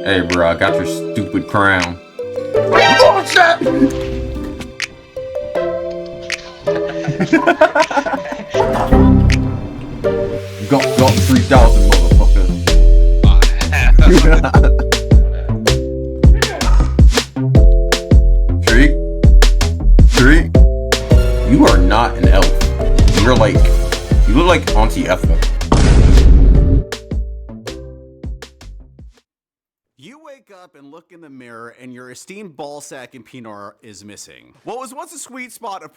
Hey, bro, I got your stupid crown. Oh, shit! Got 3,000, motherfucker. Tree, you are not an elf. You look like Auntie Ethel. You wake up and look in the mirror and your esteemed ballsack and peanut is missing. What was once a sweet spot of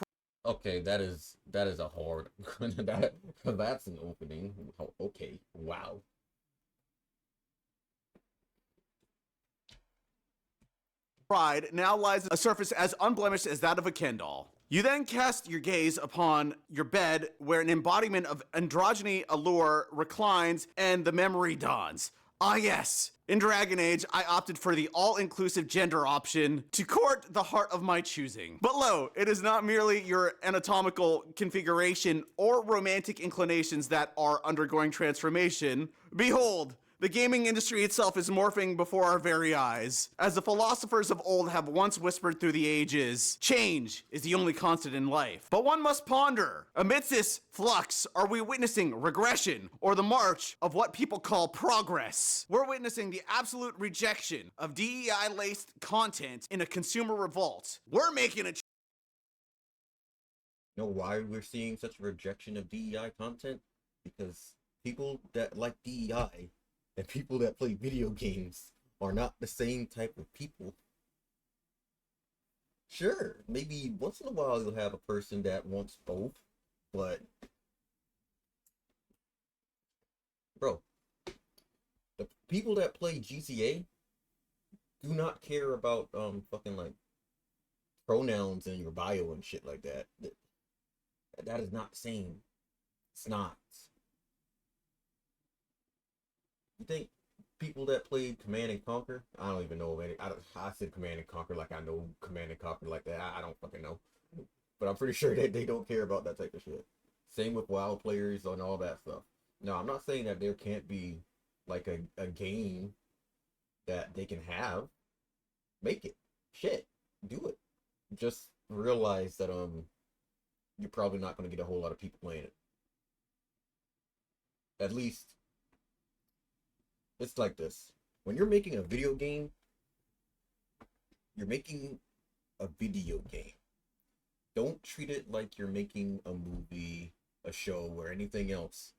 Okay, that is a hard. That's an opening. Oh, okay, wow. pride now lies on a surface as unblemished as that of a Ken doll. You then cast your gaze upon your bed where an embodiment of androgyny allure reclines and the memory dawns. Ah yes, in Dragon Age, I opted for the all-inclusive gender option to court the heart of my choosing. But lo, it is not merely your anatomical configuration or romantic inclinations that are undergoing transformation. Behold, the gaming industry itself is morphing before our very eyes. As the philosophers of old have once whispered through the ages, change is the only constant in life. But one must ponder, amidst this flux, are we witnessing regression or the march of what people call progress? We're witnessing the absolute rejection of DEI-laced content in a consumer revolt. We're making a You know why we're seeing such a rejection of DEI content? Because people that like DEI and people that play video games are not the same type of people. Sure, maybe once in a while you'll have a person that wants both, but bro, the people that play GTA do not care about fucking like pronouns in your bio and shit like that. That is not the same. It's not. You think people that played Command and Conquer? I don't even know any. I said Command and Conquer like I know Command and Conquer like that. I don't fucking know. But I'm pretty sure that they don't care about that type of shit. Same with WoW players and all that stuff. No, I'm not saying that there can't be like a game that they can have. Make it. Shit. Do it. Just realize that you're probably not going to get a whole lot of people playing it. At least it's like this. When you're making a video game, you're making a video game. Don't treat it like you're making a movie, a show, or anything else.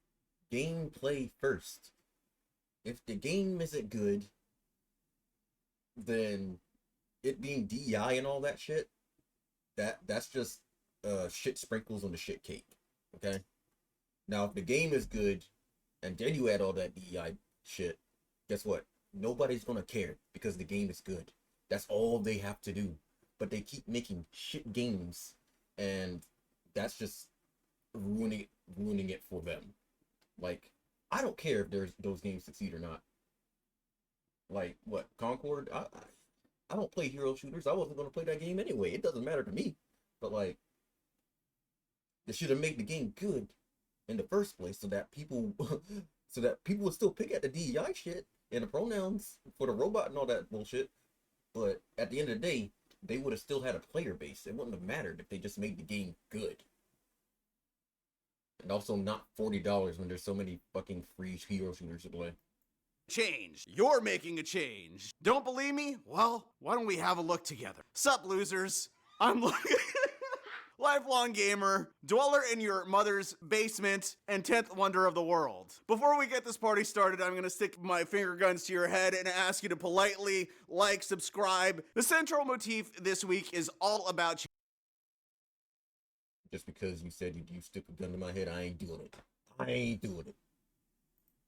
Gameplay first. If the game isn't good, then it being DEI and all that shit, that's just shit sprinkles on the shit cake. Okay? Now if the game is good and then you add all that DEI shit, guess what? Nobody's gonna care because the game is good. That's all they have to do. But they keep making shit games, and that's just ruining it for them. Like, I don't care if those games succeed or not. Like what, Concord? I don't play hero shooters. I wasn't gonna play that game anyway. It doesn't matter to me. But like, they should have made the game good in the first place, so that people would still pick at the DEI shit and the pronouns for the robot and all that bullshit. But at the end of the day, they would have still had a player base. It wouldn't have mattered if they just made the game good. And also not $40 when there's so many fucking free hero shooters to play. change. You're making a change. Don't believe me? Well, why don't we have a look together? Sup, losers? I'm lifelong gamer, dweller in your mother's basement, and 10th wonder of the world. Before we get this party started, I'm gonna stick my finger guns to your head and ask you to politely like, subscribe. The central motif this week is all about Just because you said you stick a gun to my head, I ain't doing it. I ain't doing it.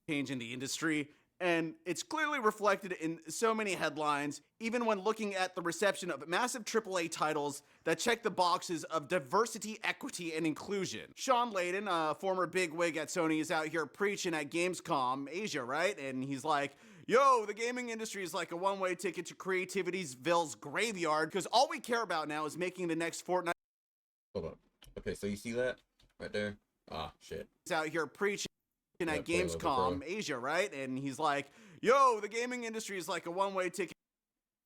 change in the industry, and it's clearly reflected in so many headlines, even when looking at the reception of massive AAA titles that check the boxes of diversity, equity, and inclusion. Sean Layden, a former bigwig at Sony, is out here preaching at Gamescom Asia, right? And he's like, yo, the gaming industry is like a one-way ticket to Creativity'sville's graveyard, because all we care about now is making the next Fortnite. Hold on. Okay, so you see that right there? Ah, shit. He's out here preaching at Gamescom Asia, right? And he's like, Yo, the gaming industry is like a one-way ticket.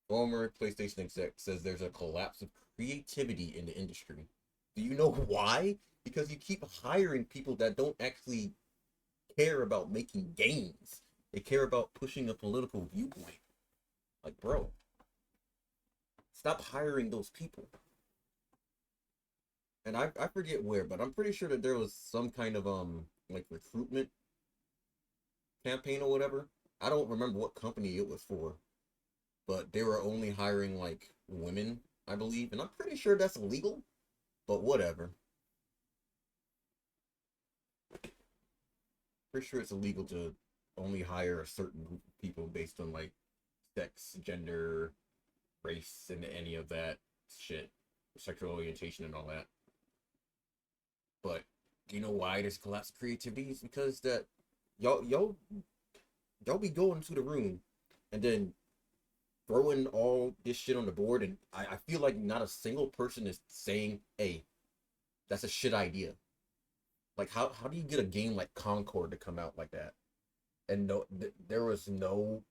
Former PlayStation exec says there's a collapse of creativity in the industry. Do you know why? Because you keep hiring people that don't actually care about making games. They care about pushing a political viewpoint. Like, bro, stop hiring those people. And I forget where, but I'm pretty sure that there was some kind of like recruitment campaign or whatever. I don't remember what company it was for, but they were only hiring like women, I believe, and I'm pretty sure that's illegal, but whatever. Pretty sure it's illegal to only hire a certain group of people based on like sex, gender, race, and any of that shit, sexual orientation and all that. But do you know why there's collapse of creativity? It's because that y'all be going to the room and then throwing all this shit on the board, and I feel like not a single person is saying, hey, that's a shit idea. Like, how do you get a game like Concord to come out like that? And no, there was no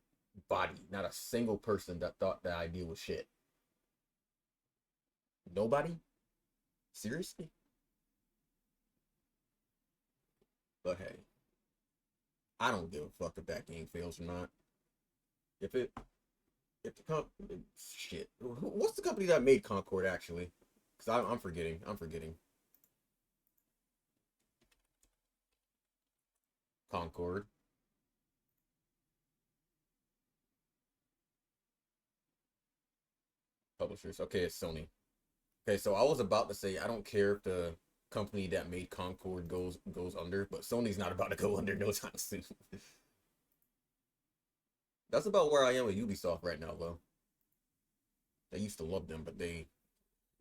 body, not a single person that thought that idea was shit. Nobody? Seriously? But hey, I don't give a fuck if that game fails or not. If the shit, what's the company that made Concord actually? Because I'm forgetting. Concord. Publishers. Okay, it's Sony. Okay, so I was about to say I don't care if the company that made Concord goes under, but Sony's not about to go under no time soon. That's about where I am with Ubisoft right now, though. I used to love them, but they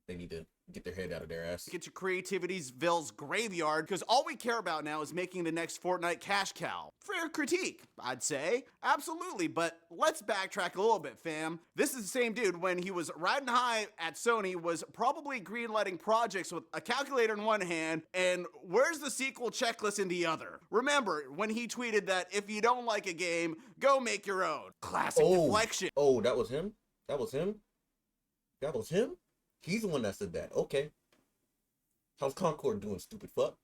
need to get their head out of their ass. Get your creativity's Ville's graveyard, because all we care about now is making the next Fortnite cash cow. Fair critique, I'd say. Absolutely, but let's backtrack a little bit, fam. This is the same dude when he was riding high at Sony was probably greenlighting projects with a calculator in one hand and where's the sequel checklist in the other. Remember when he tweeted that if you don't like a game, go make your own. Classic deflection. Oh, that was him? That was him? He's the one that said that. Okay. How's Concord doing, stupid fuck?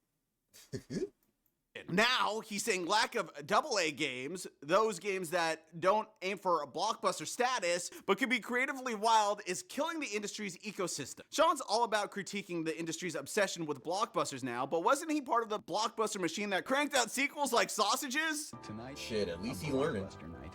Now he's saying lack of AA games, those games that don't aim for a blockbuster status but can be creatively wild, is killing the industry's ecosystem. Sean's all about critiquing the industry's obsession with blockbusters now, but wasn't he part of the blockbuster machine that cranked out sequels like sausages? Tonight, Shit, at least he learning. night.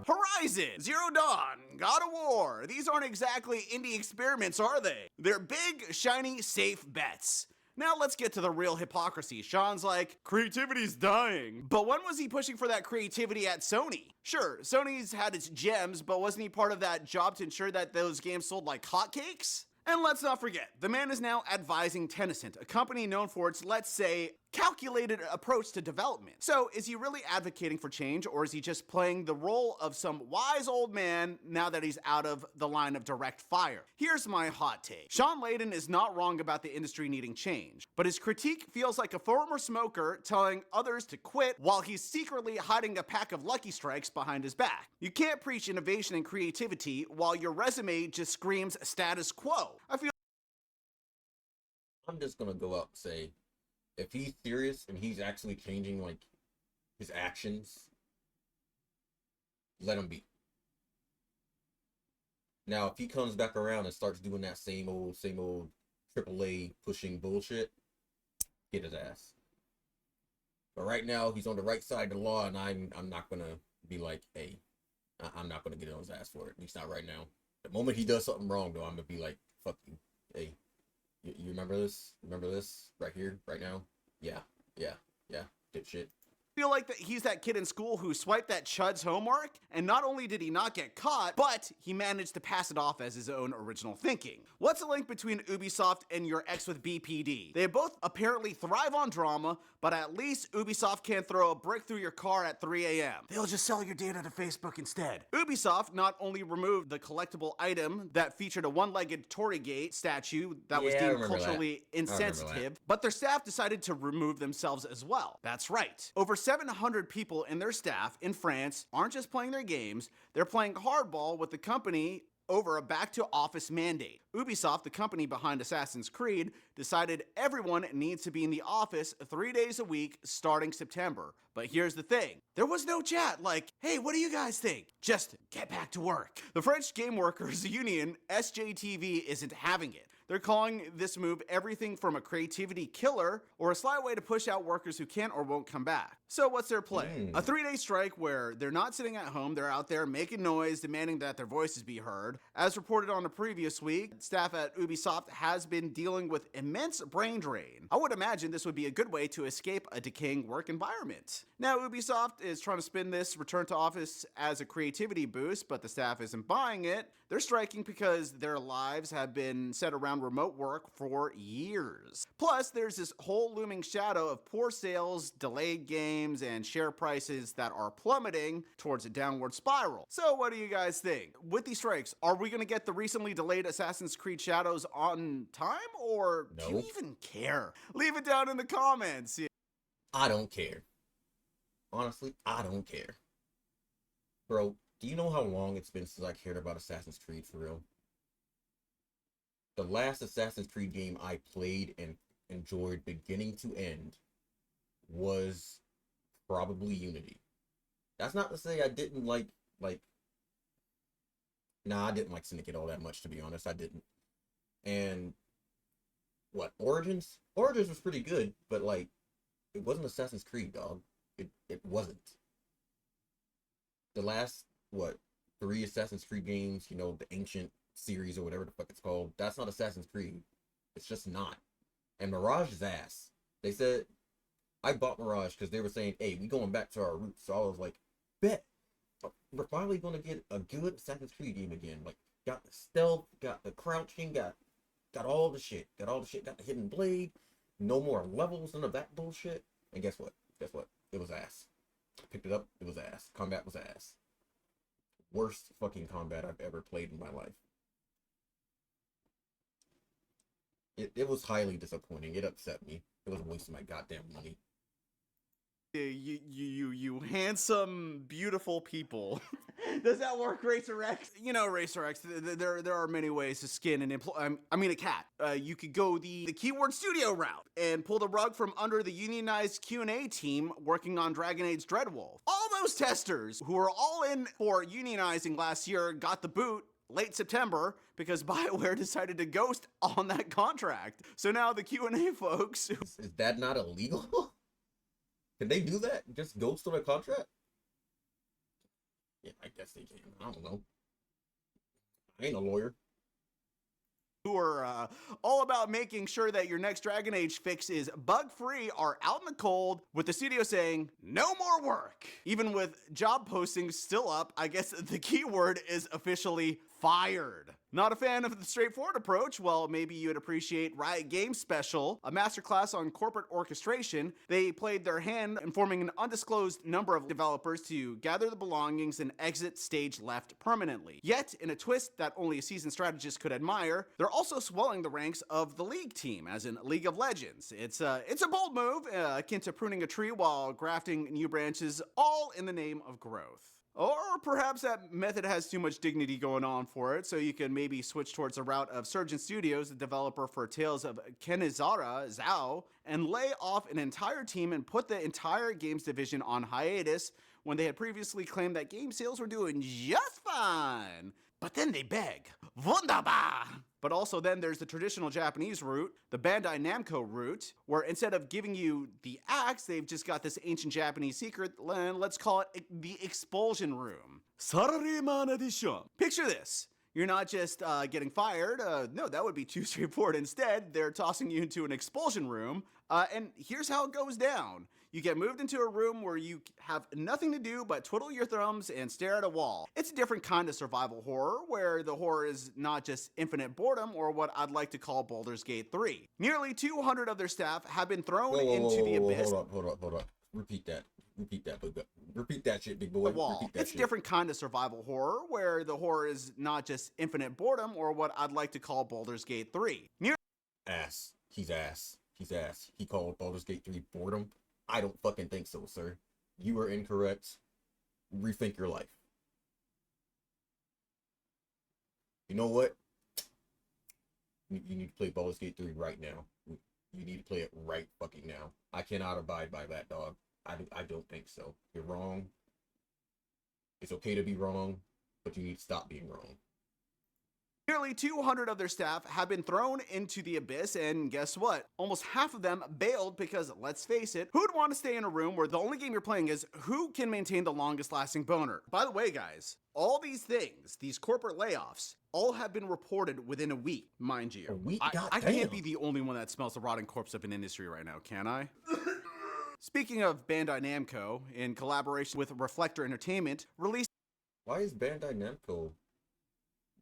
Horizon, Zero Dawn, God of War. These aren't exactly indie experiments, are they? They're big, shiny, safe bets. Now let's get to the real hypocrisy. Sean's like, creativity's dying. But when was he pushing for that creativity at Sony? Sure, Sony's had its gems, but wasn't he part of that job to ensure that those games sold like hotcakes? And let's not forget, the man is now advising Tencent, a company known for its, let's say, calculated approach to development. So is he really advocating for change, or is he just playing the role of some wise old man now that he's out of the line of direct fire? Here's my hot take. Sean Layden is not wrong about the industry needing change, but his critique feels like a former smoker telling others to quit while he's secretly hiding a pack of Lucky Strikes behind his back. You can't preach innovation and creativity while your resume just screams status quo. I'm just gonna go out and say, if he's serious and he's actually changing like his actions, let him be. Now, if he comes back around and starts doing that same old AAA pushing bullshit, get his ass. But right now, he's on the right side of the law, and I'm not gonna be like, hey, I'm not gonna get on his ass for it. At least not right now. The moment he does something wrong, though, I'm gonna be like, fuck you. Hey, you remember this? Remember this? Right here? Right now? Yeah. Dipshit. Feel like that he's that kid in school who swiped that chud's homework, and not only did he not get caught, but he managed to pass it off as his own original thinking. What's the link between Ubisoft and your ex with BPD? They both apparently thrive on drama, but at least Ubisoft can't throw a brick through your car at 3 a.m. They'll just sell your data to Facebook instead. Ubisoft not only removed the collectible item that featured a one-legged Torrygate statue that was deemed culturally insensitive, but their staff decided to remove themselves as well. That's right. Over 700 people in their staff in France aren't just playing their games, they're playing hardball with the company over a back-to-office mandate. Ubisoft, the company behind Assassin's Creed, decided everyone needs to be in the office 3 days a week starting September. But here's the thing. There was no chat like, hey, what do you guys think? Just get back to work. The French Game Workers Union, SJTV, isn't having it. They're calling this move everything from a creativity killer or a sly way to push out workers who can't or won't come back. So what's their play? A 3-day strike where they're not sitting at home, they're out there making noise, demanding that their voices be heard. As reported on the previous week, staff at Ubisoft has been dealing with immense brain drain. I would imagine this would be a good way to escape a decaying work environment. Now, Ubisoft is trying to spin this return to office as a creativity boost, but the staff isn't buying it. They're striking because their lives have been set around remote work for years. Plus, there's this whole looming shadow of poor sales, delayed games, and share prices that are plummeting towards a downward spiral. So what do you guys think? With these strikes, are we going to get the recently delayed Assassin's Creed Shadows on time, or do you even care? Leave it down in the comments. I don't care. Honestly, I don't care. Bro, do you know how long it's been since I cared about Assassin's Creed for real? The last Assassin's Creed game I played and enjoyed beginning to end was probably Unity. That's not to say I didn't like, nah, I didn't like Syndicate all that much, to be honest. I didn't. And, what, Origins? Origins was pretty good, but, like, it wasn't Assassin's Creed, dog. It wasn't. The last, 3 Assassin's Creed games, you know, the Ancient series or whatever the fuck it's called, that's not Assassin's Creed. It's just not. And Mirage is ass. They said, I bought Mirage because they were saying, hey, we going back to our roots. So I was like, bet. We're finally going to get a good Assassin's Creed game again. Like, got the stealth, got the crouching, got all the shit. Got all the shit, got the hidden blade. No more levels, none of that bullshit. And guess what? Guess what? It was ass. Picked it up, it was ass. Combat was ass. Worst fucking combat I've ever played in my life. It was highly disappointing. It upset me. It was a waste of my goddamn money. You handsome, beautiful people. Does that work, Racer X? You know, Racer X, there are many ways to skin and a cat. You could go the Keyword Studio route and pull the rug from under the unionized Q&A team working on Dragon Age Dreadwolf. All those testers who were all in for unionizing last year got the boot late September because BioWare decided to ghost on that contract. So now the Q&A folks... Is that not illegal? Can they do that? Just ghost on a contract? Yeah, I guess they can. I don't know. I ain't a lawyer. Who are all about making sure that your next Dragon Age fix is bug-free are out in the cold, with the studio saying, no more work. Even with job postings still up, I guess the keyword is officially fired. Not a fan of the straightforward approach? Well, maybe you'd appreciate Riot Games Special, a masterclass on corporate orchestration. They played their hand in forming an undisclosed number of developers to gather the belongings and exit stage left permanently. Yet, in a twist that only a seasoned strategist could admire, they're also swelling the ranks of the League team, as in League of Legends. It's a bold move, akin to pruning a tree while grafting new branches, all in the name of growth. Or perhaps that method has too much dignity going on for it, so you can maybe switch towards the route of Surgeon Studios, the developer for Tales of Kenizara, Zhao, and lay off an entire team and put the entire games division on hiatus when they had previously claimed that game sales were doing just fine. But then they beg, wunderbar! But also then there's the traditional Japanese route, the Bandai Namco route, where instead of giving you the axe, they've just got this ancient Japanese secret, and let's call it the expulsion room. Salaryman edition. Picture this. You're not just getting fired. No, that would be too straightforward. Instead, they're tossing you into an expulsion room. And here's how it goes down. You get moved into a room where you have nothing to do but twiddle your thumbs and stare at a wall. It's a different kind of survival horror, where the horror is not just infinite boredom, or what I'd like to call Baldur's Gate 3. Nearly 200 of their staff have been thrown into the abyss. Hold up. Repeat that. Repeat that shit, big boy. The wall. It's a different kind of survival horror, where the horror is not just infinite boredom, or what I'd like to call Baldur's Gate 3. Ass. He's ass. He called Baldur's Gate 3 boredom. I don't fucking think so, sir. You were incorrect. Rethink your life. You know what? You need to play Baldur's Gate 3 right now. You need to play it right fucking now. I cannot abide by that, dog. I don't think so. You're wrong. It's okay to be wrong, but you need to stop being wrong. Nearly 200 of their staff have been thrown into the abyss, and guess what? Almost half of them bailed because, let's face it, who'd want to stay in a room where the only game you're playing is who can maintain the longest lasting boner? By the way, guys, all these things, these corporate layoffs, all have been reported within a week, mind you. A week? I Goddamn. can't be the only one that smells the rotting corpse of an industry right now, can I? Speaking of Bandai Namco, in collaboration with Reflector Entertainment, released. Why is Bandai Namco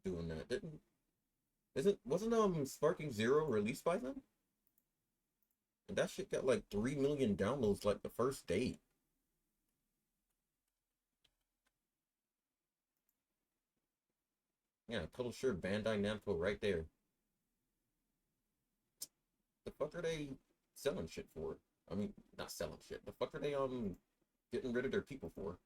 doing that? Wasn't Sparking Zero released by them? And that shit got like 3 million downloads like the first day. Yeah, total sure Bandai Namco right there. The fuck are they selling shit for? I mean, not selling shit. The fuck are they getting rid of their people for?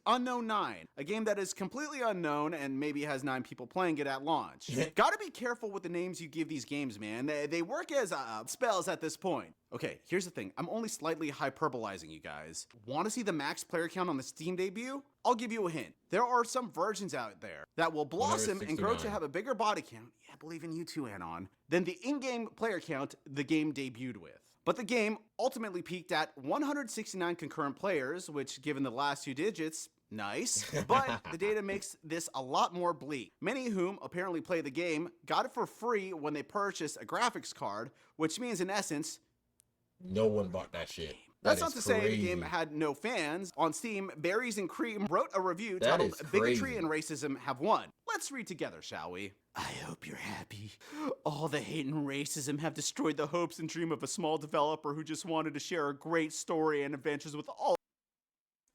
Unknown 9, a game that is completely unknown and maybe has 9 people playing it at launch. Gotta be careful with the names you give these games, man. They work as spells at this point. Okay, here's the thing. I'm only slightly hyperbolizing, you guys. Want to see the max player count on the Steam debut? I'll give you a hint. There are some versions out there that will blossom and grow to have a bigger body count, yeah, I believe in you too, Anon, than the in-game player count the game debuted with. But the game ultimately peaked at 169 concurrent players, which, given the last 2 digits, nice. But the data makes this a lot more bleak. Many whom apparently play the game got it for free when they purchased a graphics card, which means in essence, no one bought that shit. That's not to say the game had no fans. On Steam, Berries and Cream wrote a review titled Bigotry and Racism Have Won. Let's read together, shall we? I hope you're happy. All the hate and racism have destroyed the hopes and dream of a small developer who just wanted to share a great story and adventures with all.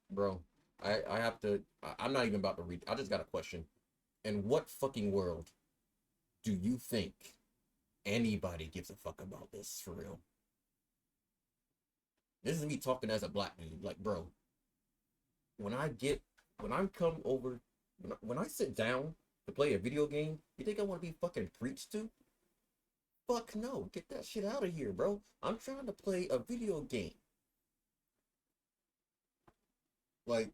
Bro, I'm not even about to read. I just got a question. In what fucking world do you think anybody gives a fuck about this for real? This is me talking as a black dude. Like, bro, when I sit down to play a video game, you think I want to be fucking preached to? Fuck no. Get that shit out of here, bro. I'm trying to play a video game. Like,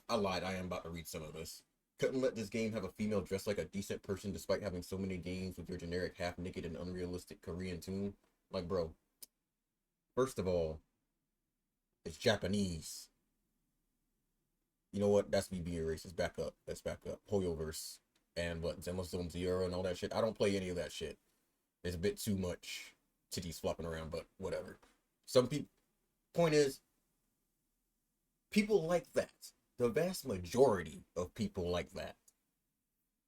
I lied. I am about to read some of this. Couldn't let this game have a female dressed like a decent person despite having so many games with your generic half-naked and unrealistic Korean tune. Like, bro, first of all, it's Japanese. You know what? That's me being racist. Back up. Let's back up. Hoyoverse and what? Zenless Zone Zero and all that shit. I don't play any of that shit. There's a bit too much titties flopping around, but whatever. Some people. Point is, people like that. The vast majority of people like that.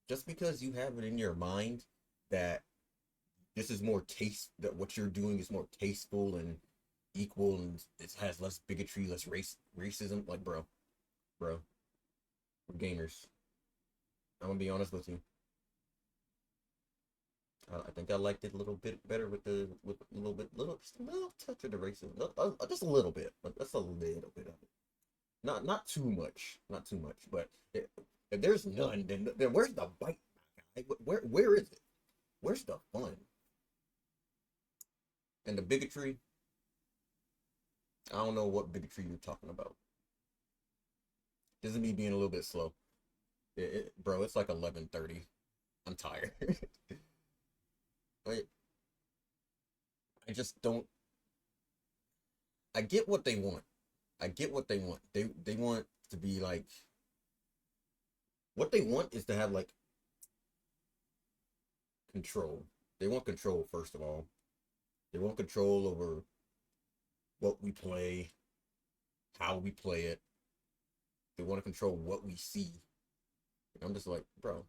Just because you have it in your mind that this is more that what you're doing is more tasteful and equal and it has less bigotry, less racism. Like, bro, we're gamers. I'm gonna be honest with you. I think I liked it a little bit better with just a little touch of the racism, just a little bit, but that's a little bit of it. Not too much, but if there's none, then where's the bite? Where is it? Where's the fun? And the bigotry, I don't know what bigotry you're talking about. This is me being a little bit slow. Bro, it's like 11:30. I'm tired. I just don't. I get what they want. They want to be like. What they want is to have like control. They want control, first of all. They want control over what we play, how we play it. They want to control what we see. And I'm just like, bro.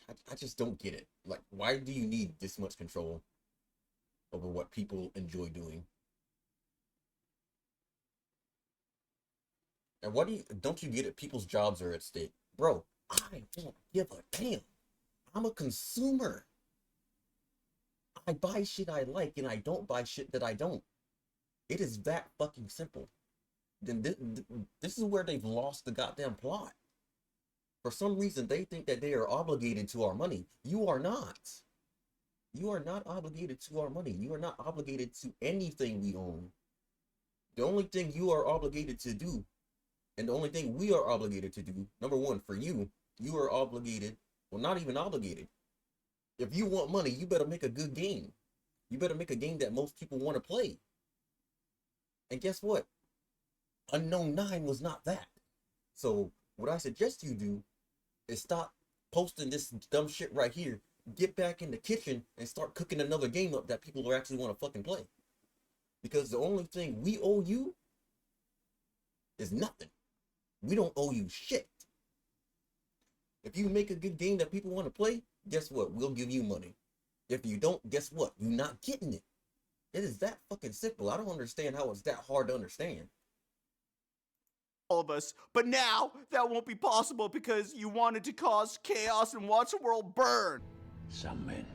I just don't get it. Like, why do you need this much control over what people enjoy doing? And don't you get it? People's jobs are at stake. Bro, I don't give a damn. I'm a consumer. I buy shit I like and I don't buy shit that I don't. It is that fucking simple. Then this is where they've lost the goddamn plot. For some reason, they think that they are obligated to our money. You are not. You are not obligated to our money. You are not obligated to anything we own. The only thing you are obligated to do, and the only thing we are obligated to do, number one, for you, you are obligated, well, not even obligated. If you want money, you better make a good game. You better make a game that most people want to play. And guess what? Unknown 9 was not that. So what I suggest you do is stop posting this dumb shit right here. Get back in the kitchen and start cooking another game up that people are actually want to fucking play. Because the only thing we owe you is nothing. We don't owe you shit. If you make a good game that people want to play, guess what? We'll give you money. If you don't, guess what? You're not getting it. It is that fucking simple. I don't understand how it's that hard to understand. All of us, but now that won't be possible because you wanted to cause chaos and watch the world burn. Some men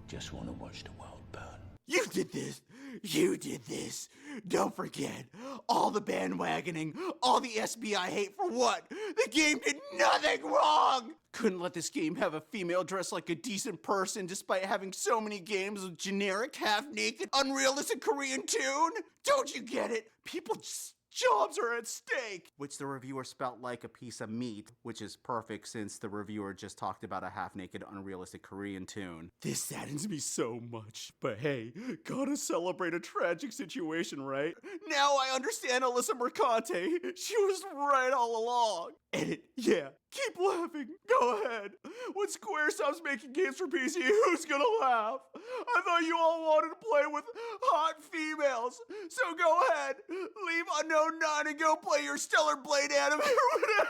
just want to watch the world burn. You did this. You did this. Don't forget, all the bandwagoning, all the SBI hate for what? The game did nothing wrong! Couldn't let this game have a female dressed like a decent person despite having so many games with generic, half-naked, unrealistic Korean tune? Don't you get it? People just... jobs are at stake! Which the reviewer spelt like a piece of meat, which is perfect since the reviewer just talked about a half-naked, unrealistic Korean tune. This saddens me so much, but hey, gotta celebrate a tragic situation, right? Now I understand Alyssa Mercante. She was right all along. Edit, yeah, keep laughing. Go ahead. When Square stops making games for PC, who's gonna laugh? I thought you all wanted to play with hot females, so go ahead. Leave Unknown 9 and go play your Stellar Blade anime or whatever.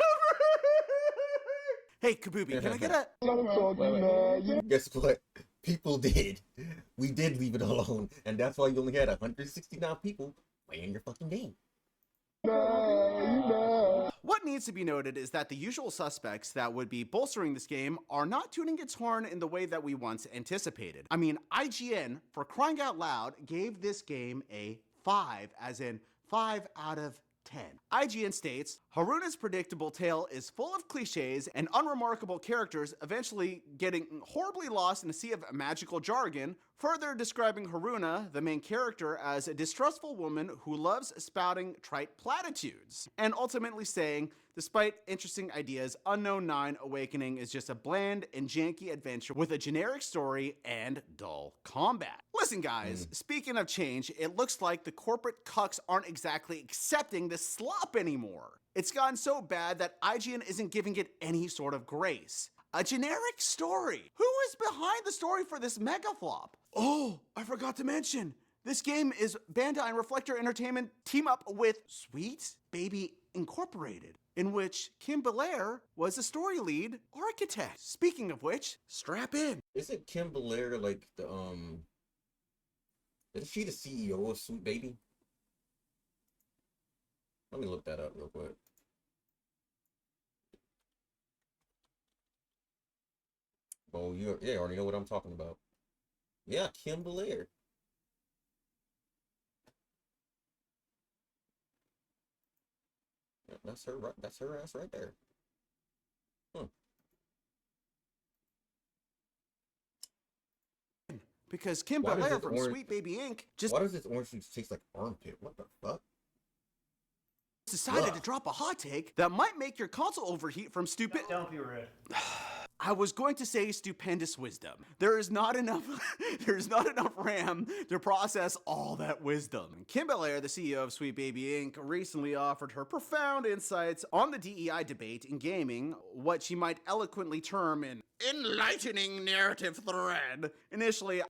Hey, Kyuubi, can I get a... Guess what? People did. We did leave it alone. And that's why you only had 169 people playing your fucking game. What needs to be noted is that the usual suspects that would be bolstering this game are not tuning its horn in the way that we once anticipated. I mean, IGN, for crying out loud, gave this game a 5, as in 5 out of 10. IGN states, Haruna's predictable tale is full of cliches and unremarkable characters eventually getting horribly lost in a sea of magical jargon, further describing Haruna, the main character, as a distrustful woman who loves spouting trite platitudes, and ultimately saying, despite interesting ideas, Unknown 9 Awakening is just a bland and janky adventure with a generic story and dull combat. Listen guys, speaking of change, it looks like the corporate cucks aren't exactly accepting this slop anymore. It's gotten so bad that IGN isn't giving it any sort of grace. A generic story. Who is behind the story for this mega flop? Oh, I forgot to mention. This game is Bandai and Reflector Entertainment team up with Sweet Baby Incorporated, in which Kim Belair was the story lead architect. Speaking of which, strap in. Isn't Kim Belair like the isn't she the CEO of Sweet Baby? Let me look that up real quick. Oh, you already know what I'm talking about. Yeah, Kim Belair. Yeah, that's her right. That's her ass right there. Because Kim Why does Belair this from orange- Sweet Baby Inc. just Why does this orange juice taste like armpit? What the fuck? decided to Ugh. drop a hot take that might make your console overheat from stupid. Don't be rude. I was going to say stupendous wisdom. There is not enough RAM to process all that wisdom. Kim Belair, the CEO of Sweet Baby Inc., recently offered her profound insights on the DEI debate in gaming, what she might eloquently term an enlightening narrative thread. Initially,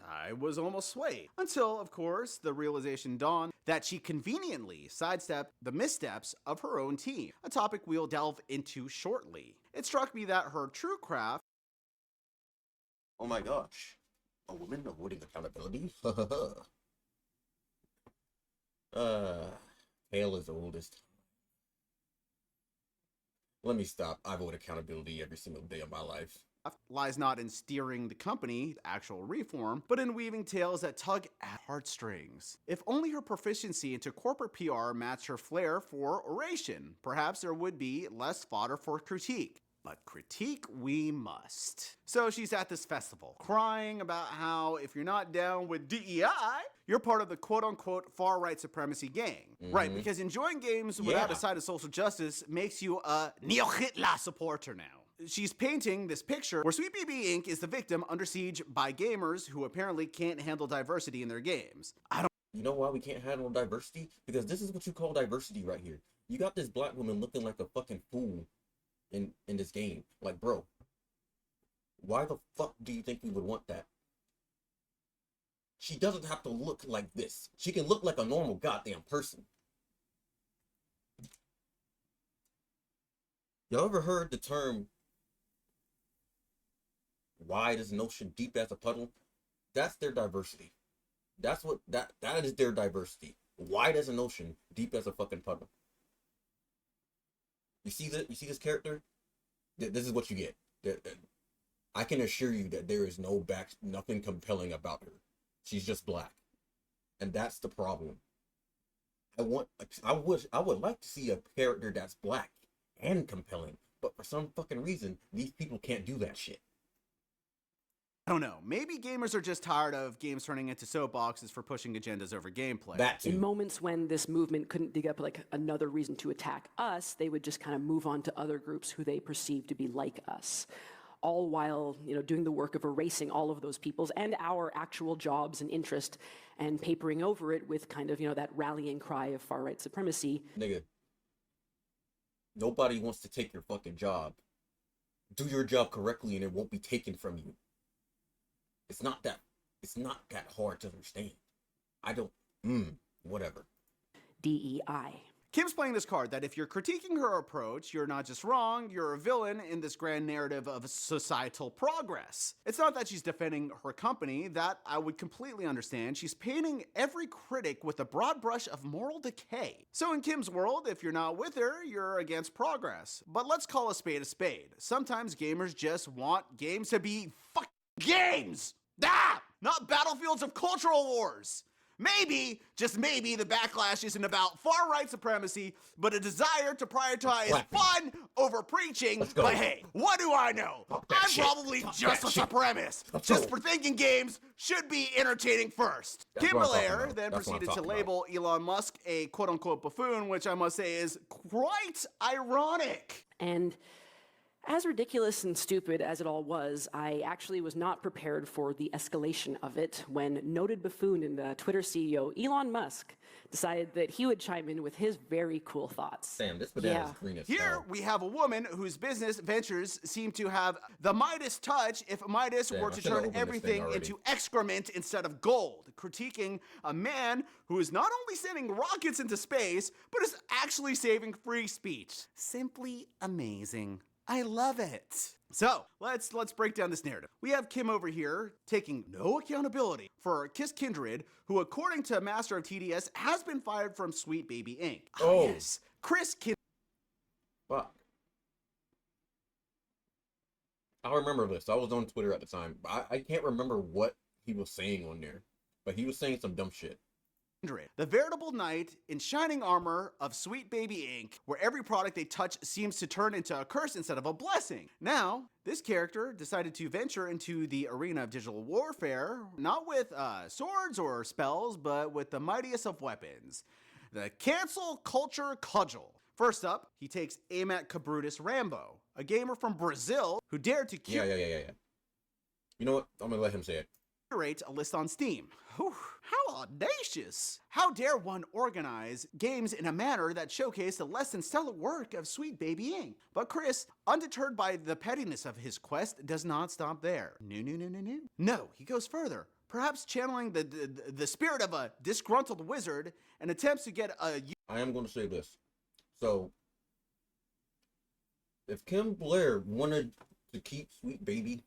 I was almost swayed. Until, of course, the realization dawned that she conveniently sidestepped the missteps of her own team, a topic we'll delve into shortly. It struck me that her true craft... Oh my gosh. A woman avoiding accountability? Tale is oldest. Let me stop. I avoid accountability every single day of my life. lies not in steering the company, actual reform, but in weaving tales that tug at heartstrings. If only her proficiency into corporate PR matched her flair for oration, perhaps there would be less fodder for critique. But critique we must. So she's at this festival, crying about how if you're not down with DEI, you're part of the quote-unquote far-right supremacy gang. Right, because enjoying games without a side of social justice makes you a neo-Hitler supporter now. She's painting this picture where Sweet Baby Inc. is the victim under siege by gamers who apparently can't handle diversity in their games. You know why we can't handle diversity? Because this is what you call diversity right here. You got this black woman looking like a fucking fool in this game. Like, bro, why the fuck do you think we would want that? She doesn't have to look like this. She can look like a normal goddamn person. Y'all ever heard the term wide as an ocean, deep as a puddle? That's their diversity. That's what that is their diversity. Wide as an ocean, deep as a fucking puddle. You see this character? This is what you get. I can assure you that there is nothing compelling about her. She's just black. And that's the problem. I would like to see a character that's black and compelling, but for some fucking reason, these people can't do that shit. I don't know. Maybe gamers are just tired of games turning into soapboxes for pushing agendas over gameplay. That too. In moments when this movement couldn't dig up like another reason to attack us, they would just kind of move on to other groups who they perceived to be like us. All while, doing the work of erasing all of those people's and our actual jobs and interest and papering over it with kind of, that rallying cry of far-right supremacy. Nigga, nobody wants to take your fucking job. Do your job correctly and it won't be taken from you. It's not that hard to understand. Whatever. DEI. Kim's playing this card that if you're critiquing her approach, you're not just wrong, you're a villain in this grand narrative of societal progress. It's not that she's defending her company, that I would completely understand. She's painting every critic with a broad brush of moral decay. So in Kim's world, if you're not with her, you're against progress. But let's call a spade a spade. Sometimes gamers just want games to be fucking games! Not battlefields of cultural wars! Maybe, just maybe, the backlash isn't about far-right supremacy, but a desire to prioritize fun over preaching. But hey, what do I know? I'm probably just a supremacist, just for thinking games should be entertaining first. Kim Belair then proceeded to label Elon Musk a quote-unquote buffoon, which I must say is quite ironic. And as ridiculous and stupid as it all was, I actually was not prepared for the escalation of it when noted buffoon and Twitter CEO Elon Musk decided that he would chime in with his very cool thoughts. Sam, this banana's green as Here hell. we have a woman whose business ventures seem to have the Midas touch if Midas were to turn everything into excrement instead of gold, critiquing a man who is not only sending rockets into space, but is actually saving free speech. Simply amazing. I love it. So, let's break down this narrative. We have Kim over here taking no accountability for Kiss Kindred, who according to Master of TDS has been fired from Sweet Baby Inc. Oh. Yes, Chris Kindred. Fuck. I remember this. I was on Twitter at the time. I can't remember what he was saying on there, but he was saying some dumb shit. The veritable knight in shining armor of Sweet Baby Inc., where every product they touch seems to turn into a curse instead of a blessing. Now, this character decided to venture into the arena of digital warfare, not with swords or spells, but with the mightiest of weapons, the cancel culture cudgel. First up, he takes aim at Cabrutus Rambo, a gamer from Brazil who dared to Yeah. You know what? I'm gonna let him say it. Curate a list on Steam. Whew, how audacious! How dare one organize games in a manner that showcase the less than stellar work of Sweet Baby Inc. But Chris, undeterred by the pettiness of his quest, does not stop there. No, he goes further. Perhaps channeling the spirit of a disgruntled wizard and attempts to get a... I am going to say this. So, if Kim Blair wanted to keep Sweet Baby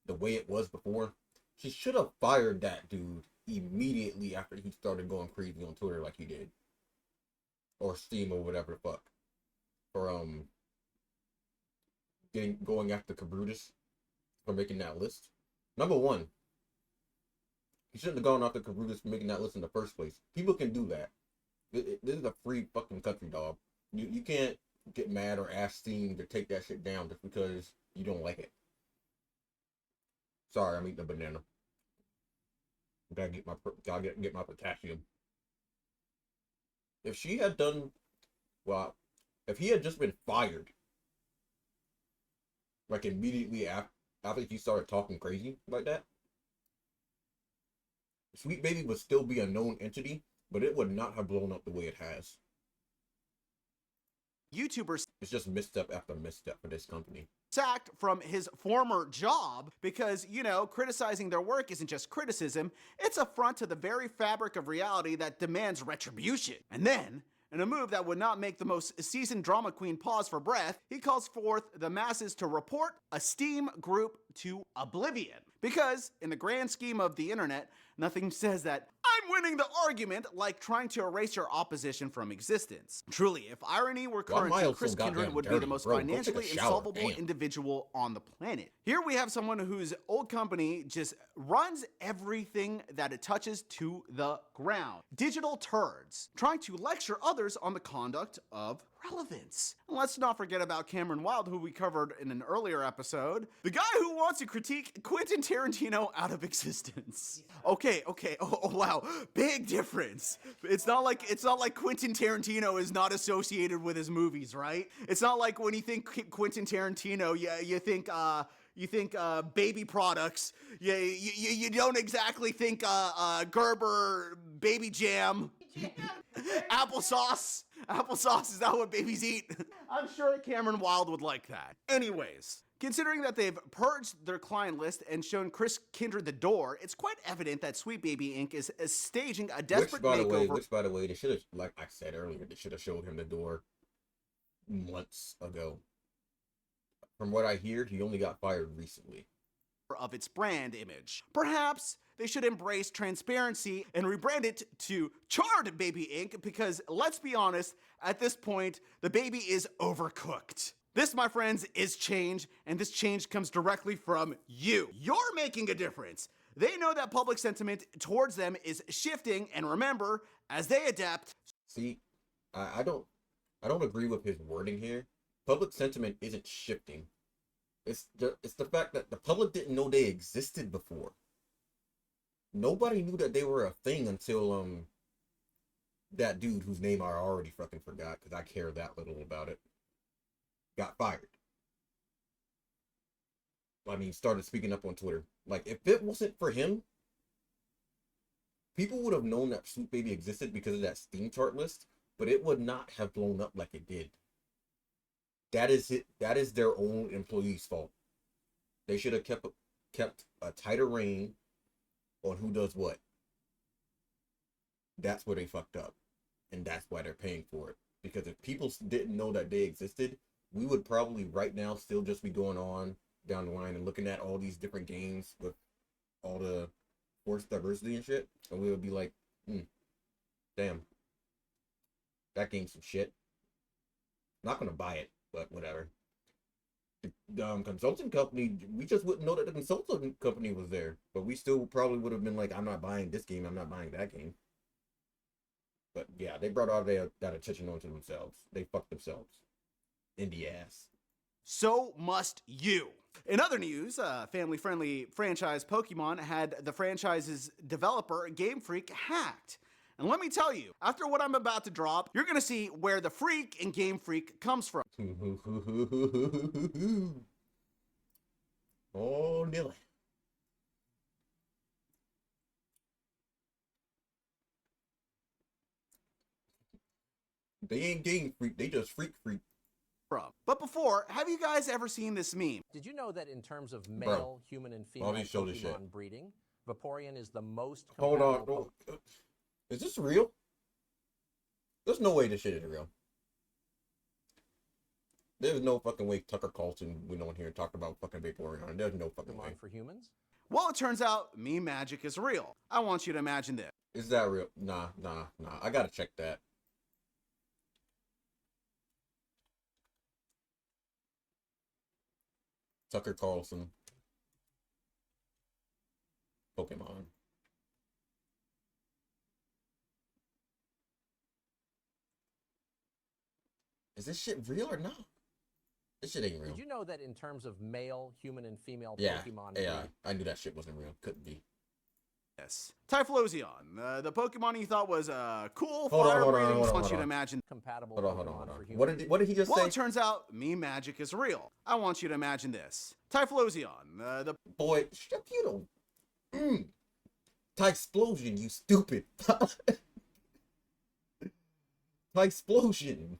the way it was before, she should have fired that dude immediately after he started going crazy on Twitter like he did. Or Steam or whatever the fuck. For going after Cabrutus. for making that list. Number one, he shouldn't have gone after Karudas for making that list in the first place. People can do that. This is a free fucking country, dog. You can't get mad or ask Steam to take that shit down just because you don't like it. Sorry, I'm eating a banana. Gotta get my potassium. If she had done, well, if he had just been fired, like immediately after he started talking crazy like that, Sweet Baby would still be a known entity, but it would not have blown up the way it has. YouTubers It's just misstep after misstep for this company. sacked from his former job because, you know, criticizing their work isn't just criticism, it's a affront to the very fabric of reality that demands retribution. And then, in a move that would not make the most seasoned drama queen pause for breath, he calls forth the masses to report a Steam group to oblivion. Because, in the grand scheme of the internet, nothing says that I'm winning the argument like trying to erase your opposition from existence. Truly, if irony were Why currency, Miles Chris so Kindred goddamn would be dirty, the most bro? Go take a financially shower, insolvable damn. individual on the planet. Here we have someone whose old company just runs everything that it touches to the ground. Digital turds, trying to lecture others on the conduct of relevance. And let's not forget about Cameron Wild, who we covered in an earlier episode. The guy who wants to critique Quentin Tarantino out of existence. Okay, oh wow, big difference. It's not like Quentin Tarantino is not associated with his movies, right? It's not like when you think Quentin Tarantino, you think baby products. You don't exactly think Gerber baby jam. Applesauce. Applesauce, is that what babies eat? I'm sure Cameron Wild would like that. Anyways, considering that they've purged their client list and shown Chris Kindred the door, it's quite evident that Sweet Baby Inc. is staging a desperate makeover. Which, by the way, they should have, like I said earlier, they should have showed him the door months ago. From what I hear, he only got fired recently. Of its brand image. Perhaps they should embrace transparency and rebrand it to Charred Baby Inc. because let's be honest, at this point, the baby is overcooked. This, my friends, is change, and this change comes directly from you. You're making a difference. They know that public sentiment towards them is shifting, and remember, as they adapt. See, I don't agree with his wording here. Public sentiment isn't shifting. It's the fact that the public didn't know they existed before. Nobody knew that they were a thing until that dude whose name I already fucking forgot because I care that little about it got fired. I mean, started speaking up on Twitter. Like, if it wasn't for him, people would have known that Sweet Baby existed because of that Steam chart list, but it would not have blown up like it did. That is it. That is their own employees' fault. They should have kept a tighter rein on who does what. That's where they fucked up, and that's why they're paying for it. Because if people didn't know that they existed, we would probably right now still just be going on down the line and looking at all these different games with all the forced diversity and shit, and we would be like, damn, that game's some shit. Not gonna buy it. But whatever. The consulting company, we just wouldn't know that the consulting company was there. But we still probably would have been like, I'm not buying this game, I'm not buying that game. But yeah, they brought all that attention onto themselves. They fucked themselves in the ass. So must you. In other news, family-friendly franchise Pokemon had the franchise's developer, Game Freak, hacked. And let me tell you, after what I'm about to drop, you're gonna see where the freak in Game Freak comes from. Oh, Nilly. They ain't Game Freak, they just freak. But before, have you guys ever seen this meme? Did you know that in terms of male, human, and female Bobby showed this shit. Pokemon breeding, Vaporeon is the most Hold compatible on. Is this real? There's no way this shit is real. There's no fucking way Tucker Carlson went on here and talked about fucking Vaporeon. There's no fucking way. Pokemon for humans. Well, it turns out meme magic is real. I want you to imagine this. Is that real? Nah. I gotta check that. Tucker Carlson. Pokemon. Is this shit real or not? This shit ain't real. Did you know that in terms of male, human, and female Yeah, Pokemon yeah. breed, I knew that shit wasn't real. Couldn't be. Yes. Typhlosion, the Pokemon you thought was cool, Hold on, hold on, fire-breathing. hold on, want hold you to on. imagine. compatible Hold on, hold on, Pokemon hold for on. humans? What did he just Well, say? it turns out me magic is real. I want you to imagine this. Typhlosion, the Boy, shut you don't. Typhlosion, you stupid. Typhlosion.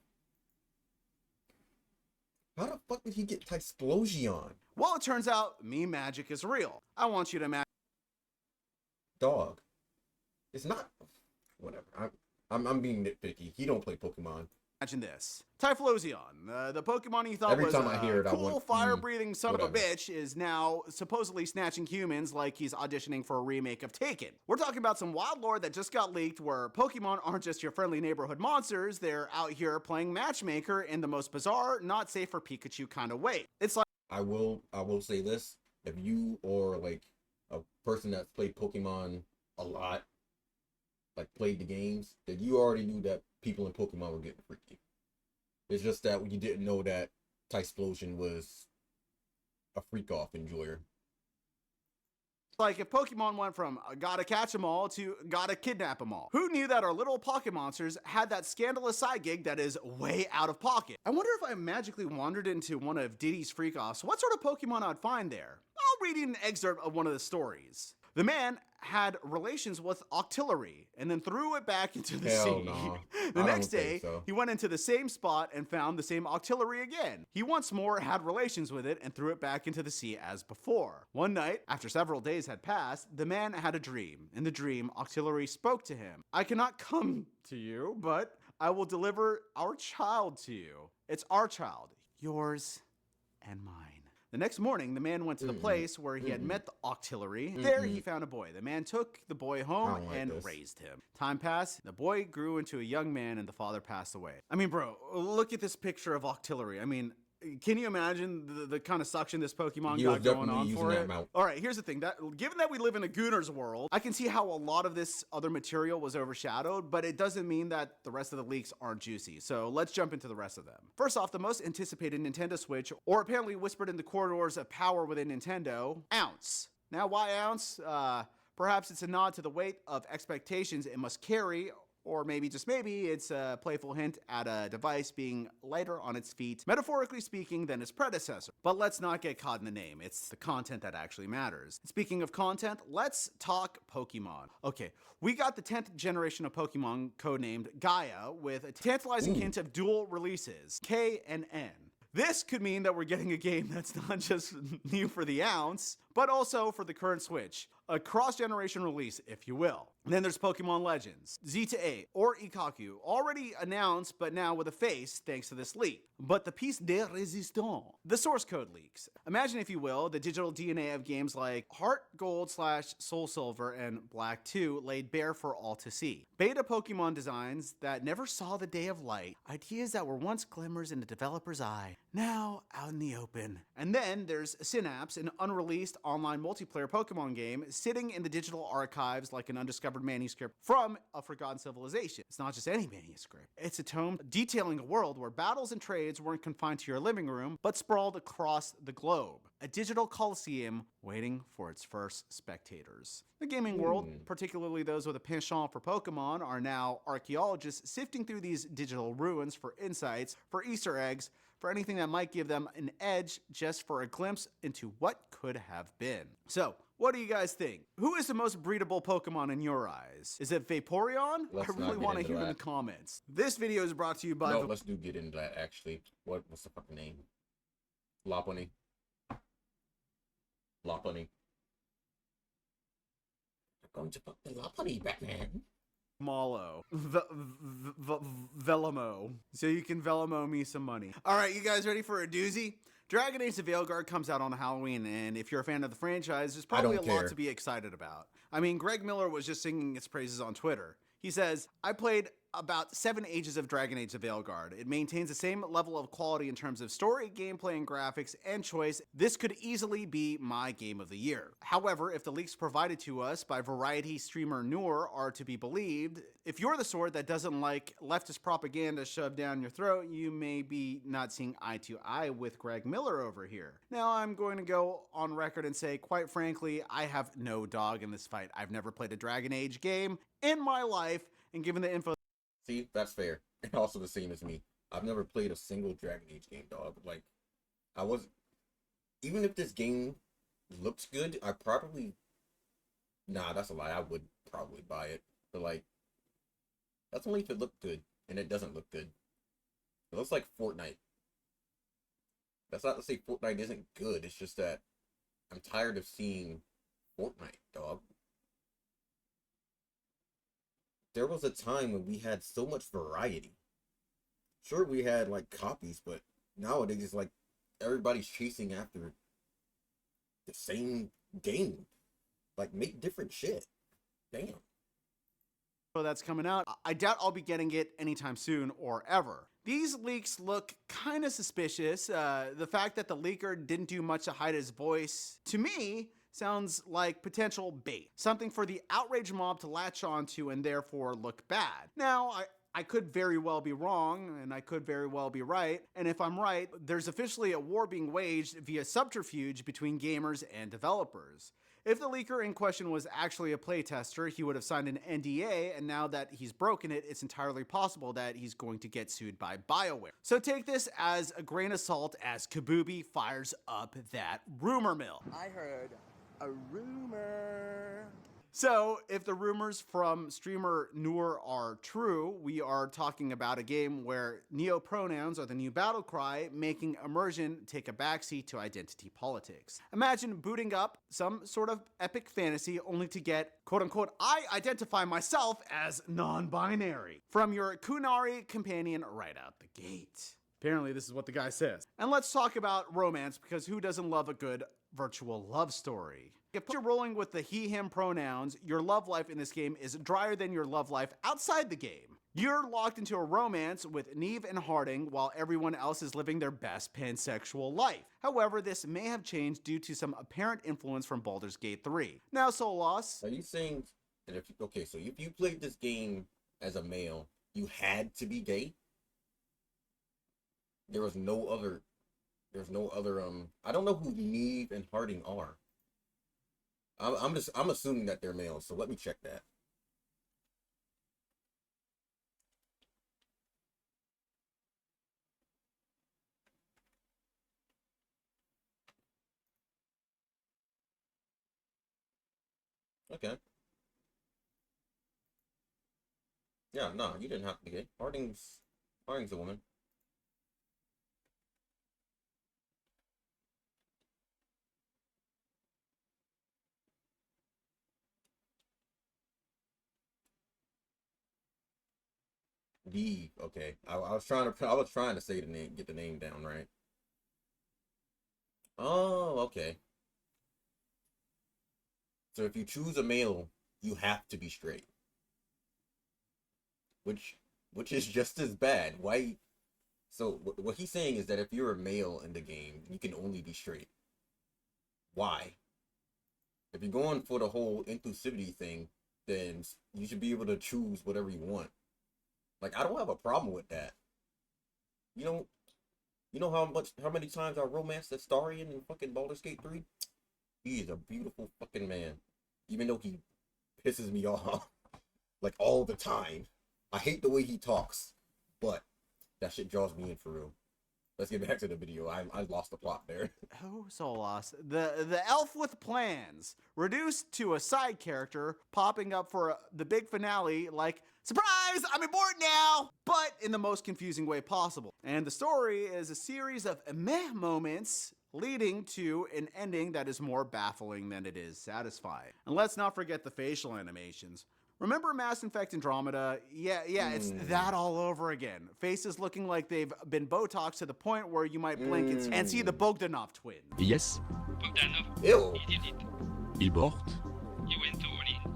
How the fuck did he get Typhlosion? Well, it turns out me magic is real. I want you to imagine. Dog. It's not. Whatever. I'm being nitpicky. He don't play Pokemon. Imagine this. Typhlosion, the Pokemon you thought Every was time I hear it, I cool, want, fire-breathing son of a whatever. bitch is now supposedly snatching humans like he's auditioning for a remake of Taken. We're talking about some wild lore that just got leaked where Pokemon aren't just your friendly neighborhood monsters, they're out here playing matchmaker in the most bizarre, not safe for Pikachu kind of way. It's like I will say this. If you or like a person that's played Pokemon a lot, like played the games, that you already knew that people in Pokemon were getting freaky. It's just that you didn't know that Typhlosion was a freak off enjoyer. Like if Pokemon went from gotta catch 'em all to gotta kidnap 'em all. Who knew that our little pocket monsters had that scandalous side gig that is way out of pocket? I wonder if I magically wandered into one of Diddy's freak-offs, what sort of Pokemon I'd find there? I'll read you an excerpt of one of the stories. The man had relations with Octillery and then threw it back into the Hell sea. no. The I next don't think day, so. he went into the same spot and found the same Octillery again. He once more had relations with it and threw it back into the sea as before. One night, after several days had passed, the man had a dream. In the dream, Octillery spoke to him. I cannot come to you, but I will deliver our child to you. It's our child, yours and mine. The next morning, the man went to the place where he had met the Octillery. There, he found a boy. The man took the boy home don't like and this. raised him. Time passed. The boy grew into a young man, and the father passed away. I mean, bro, look at this picture of Octillery. I mean, can you imagine the kind of suction this Pokemon He was got going definitely on using for that it? mouth. All right, here's the thing. Given that we live in a Gooner's world, I can see how a lot of this other material was overshadowed, but it doesn't mean that the rest of the leaks aren't juicy. So let's jump into the rest of them. First off, the most anticipated Nintendo Switch, or apparently whispered in the corridors of power within Nintendo, ounce. Now, why ounce? Perhaps it's a nod to the weight of expectations it must carry, or maybe, just maybe, it's a playful hint at a device being lighter on its feet, metaphorically speaking, than its predecessor. But let's not get caught in the name. It's the content that actually matters. Speaking of content, let's talk Pokemon. Okay, we got the 10th generation of Pokemon codenamed Gaia with a tantalizing hint of dual releases, K and N. This could mean that we're getting a game that's not just new for the ounce, but also for the current Switch. A cross-generation release, if you will. And then there's Pokemon Legends, Z to A, or Ikaku, already announced, but now with a face thanks to this leak. But the piece de resistance, the source code leaks. Imagine, if you will, the digital DNA of games like Heart Gold / Soul Silver and Black 2 laid bare for all to see. Beta Pokemon designs that never saw the day of light, ideas that were once glimmers in the developer's eye, now out in the open. And then there's Synapse, an unreleased online multiplayer Pokemon game sitting in the digital archives like an undiscovered manuscript from a forgotten civilization. It's not just any manuscript. It's a tome detailing a world where battles and trades weren't confined to your living room, but sprawled across the globe. A digital coliseum waiting for its first spectators. The gaming world, particularly those with a penchant for Pokemon, are now archaeologists sifting through these digital ruins for insights, for Easter eggs, for anything that might give them an edge, just for a glimpse into what could have been. So, what do you guys think? Who is the most breedable Pokemon in your eyes? Is it Vaporeon? Let's I not really get want to into hear in the that. comments. This video is brought to you by No, let's get into that actually. What's the fucking name? Lopunny. Lopunny. I'm going to fuck the Lopunny, Batman. Malo. Velamo. So you can Velamo me some money. Alright, you guys ready for a doozy? Dragon Age of Veilguard comes out on Halloween, and if you're a fan of the franchise, there's probably a don't lot care. to be excited about. I mean, Greg Miller was just singing its praises on Twitter. He says, I played about 7 ages of Dragon Age: The Veilguard. It maintains the same level of quality in terms of story, gameplay, and graphics, and choice. This could easily be my game of the year. However, if the leaks provided to us by variety streamer Noor are to be believed, if you're the sort that doesn't like leftist propaganda shoved down your throat, you may be not seeing eye to eye with Greg Miller over here. Now, I'm going to go on record and say, quite frankly, I have no dog in this fight. I've never played a Dragon Age game in my life, and given the info... See, that's fair. And also the same as me. I've never played a single Dragon Age game, dog. Like, I was... Even if this game looks good, I probably... Nah, that's a lie. I would probably buy it. But, like, that's only if it looked good. And it doesn't look good. It looks like Fortnite. That's not to say Fortnite isn't good. It's just that I'm tired of seeing Fortnite, dog. There was a time when we had so much variety. Sure, we had like copies, but nowadays it's like everybody's chasing after the same game. Like, make different shit. Damn. That's coming out. I doubt I'll be getting it anytime soon or ever. These leaks look kind of suspicious. The fact that the leaker didn't do much to hide his voice, to me, sounds like potential bait. Something for the outrage mob to latch onto and therefore look bad. Now, I could very well be wrong, and I could very well be right. And if I'm right, there's officially a war being waged via subterfuge between gamers and developers. If the leaker in question was actually a playtester, he would have signed an NDA, and now that he's broken it, it's entirely possible that he's going to get sued by BioWare. So take this as a grain of salt as Kyuubi fires up that rumor mill. I heard a rumor. So, if the rumors from streamer Noor are true, we are talking about a game where neo-pronouns are the new battle cry, making immersion take a backseat to identity politics. Imagine booting up some sort of epic fantasy only to get, quote-unquote, I identify myself as non-binary from your Kunari companion right out the gate. Apparently, this is what the guy says. And let's talk about romance, because who doesn't love a good virtual love story? If you're rolling with the he/him pronouns, your love life in this game is drier than your love life outside the game. You're locked into a romance with Neve and Harding while everyone else is living their best pansexual life. However, this may have changed due to some apparent influence from Baldur's Gate 3. Now, Solas. Are you saying that if you played this game as a male, you had to be gay? There's no other I don't know who Neve and Harding are. I'm assuming that they're males, so let me check that. Okay. Yeah, no, you didn't have to be gay. Harding's a woman. Okay. I was trying to say the name, get the name down right. Oh, okay. So if you choose a male, you have to be straight. Which is just as bad. Why? So what he's saying is that if you're a male in the game, you can only be straight. Why? If you're going for the whole inclusivity thing, then you should be able to choose whatever you want. Like, I don't have a problem with that. You know how many times I romanced Astarion in fucking Baldur's Gate 3? He is a beautiful fucking man. Even though he pisses me off like all the time. I hate the way he talks, but that shit draws me in for real. Let's get back to the video. I lost the plot there. Oh, Solas. The elf with plans, reduced to a side character, popping up for the big finale like, surprise, I'm aboard now! But in the most confusing way possible. And the story is a series of meh moments leading to an ending that is more baffling than it is satisfying. And let's not forget the facial animations. Remember Mass Effect Andromeda? Yeah, it's that all over again. Faces looking like they've been Botox to the point where you might blink and see the Bogdanov twins. Yes, Bogdanov, Ew. he did it. il porte, He went all in.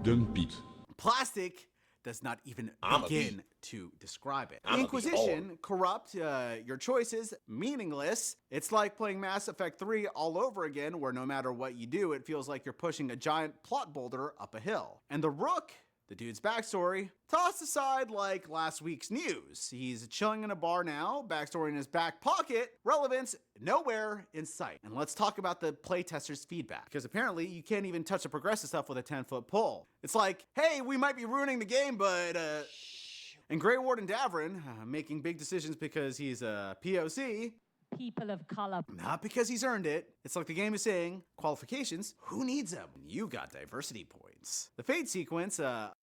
dump it. Plastic does not even I'm a begin bee. to describe it. I'm a The bee Inquisition, corrupt, your choices, meaningless. It's like playing Mass Effect 3 all over again, where no matter what you do, it feels like you're pushing a giant plot boulder up a hill. And the Rook, the dude's backstory, tossed aside like last week's news. He's chilling in a bar now, backstory in his back pocket, relevance nowhere in sight. And let's talk about the playtesters' feedback, because apparently you can't even touch the progressive stuff with a 10-foot pole. It's like, hey, we might be ruining the game, but and Grey Warden Davrin, making big decisions because he's a POC, people of color. not because he's earned it. It's like the game is saying, qualifications, who needs them? You got diversity points. The fade sequence, That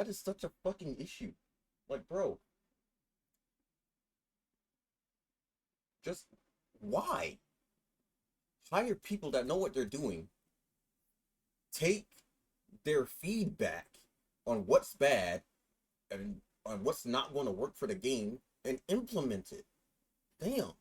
is such a fucking issue. Like, bro. Just why? Hire people that know what they're doing. Take their feedback on what's bad and on what's not going to work for the game and implement it. Damn.